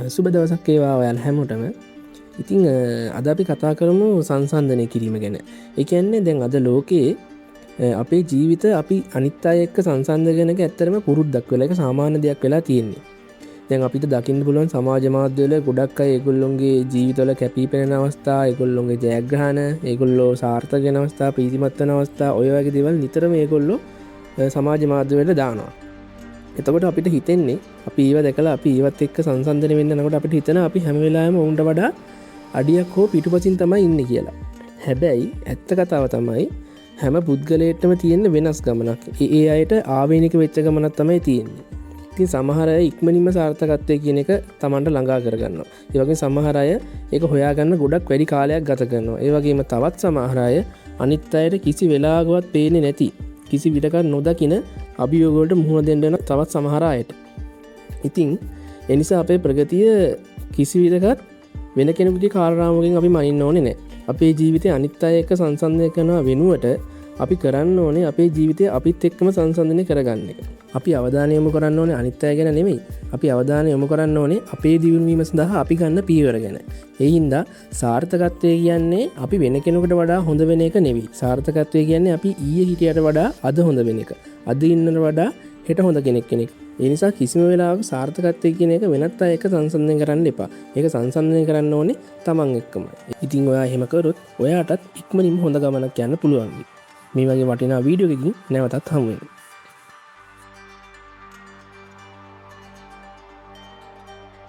සුබ දවසක් ඒවා ඔයාල හැමෝටම. ඉතිං අද අපි කතා කරමු සංසන්ධනය කිරීම ගැන. ඒ කියන්නේ දැන් අද ලෝකයේ අපේ ජීවිත අපි අනිත් අය එක්ක සංසන්ධනයක ඇත්තරම පුරුද්දක් වෙලා ඒක සාමාන්‍ය දෙයක් වෙලා තියෙන්නේ. දැන් අපිට දකින්න පුළුවන් සමාජ මාධ්‍යවල ගොඩක් අය ඒගොල්ලොන්ගේ ජීවිතවල කැපී පෙනෙන අවස්ථා, ඒගොල්ලොන්ගේ ජයග්‍රහණ, ඒගොල්ලෝ සාර්ථක වෙන අවස්ථා, ප්‍රීතිමත් වෙන අවස්ථා, ඔය වගේ දේවල් නිතරම ඒගොල්ලෝ සමාජ මාධ්‍යවල දානවා. එතකොට අපිට හිතෙන්නේ අපි ඒව දැකලා අපි ඒවත් එක්ක සංසන්ධනය වෙන්න යනකොට අපිට හිතෙනවා අපි හැම වෙලාවෙම උන්ට වඩා අඩියක් හෝ පිටුපසින් තමයි ඉන්නේ කියලා. හැබැයි ඇත්ත කතාව තමයි හැම පුද්ගලයෙක්ටම තියෙන වෙනස් ගමනක්. ඒ අයට ආවේනික වෙච්ච ගමනක් තමයි තියෙන්නේ. ඉතින් සමහර අය ඉක්මනින්ම සාර්ථකත්වය කියන එක Tamanට ළඟා කරගන්නවා. ඒ වගේම සමහර අය ඒක හොයාගන්න ගොඩක් වැඩි කාලයක් ගත කරනවා. ඒ වගේම තවත් සමහර අය අනිත් අයට කිසි වෙලාවකවත් පේන්නේ නැති, කිසි විටක නොදකින අභියෝගවලට මුහුණ දෙන්න යන තවත් සමහර අයට. ඉතින් එනිසා අපේ ප්‍රගතිය කිසි විටකත් වෙන කෙනෙකුගේ කාර්යරාමකින් අපි මනින්න ඕනේ නැහැ. අපේ ජීවිතේ අනිත් අය එක්ක සංසන්දනය කරනවා වෙනුවට අපි කරන්න ඕනේ අපේ ජීවිතය අපිත් එක්කම සංසන්දනය කරගන්න එක. අපි අවධානය යොමු කරන්න ඕනේ අනිත් අය ගැන නෙමෙයි. අපි අවධානය යොමු කරන්න ඕනේ අපේ දියුණු වීම සඳහා අපි ගන්න පියවර ගැන. ඒ හින්දා සාර්ථකත්වය කියන්නේ අපි වෙන කෙනෙකුට වඩා හොඳ වෙන එක නෙවෙයි. සාර්ථකත්වය කියන්නේ අපි ඊයේ හිටියට වඩා අද හොඳ වෙන එක. අද ඉන්නට වඩා හෙට හොඳ කෙනෙක්. ඒ නිසා කිසිම වෙලාවක සාර්ථකත්වය කියන එක වෙනත් අය එක්ක සංසන්දනය කරන්න එපා. ඒක සංසන්දනය කරන්න ඕනේ Taman එක්කමයි. ඉතින් ඔයා එහෙම කරොත් ඔයාටත් ඉක්මනින්ම හොඳ ගමනක් යන්න පුළුවන්. මේ වගේ වටිනා වීඩියෝ එකකින් නැවතත් හමු වෙනවා.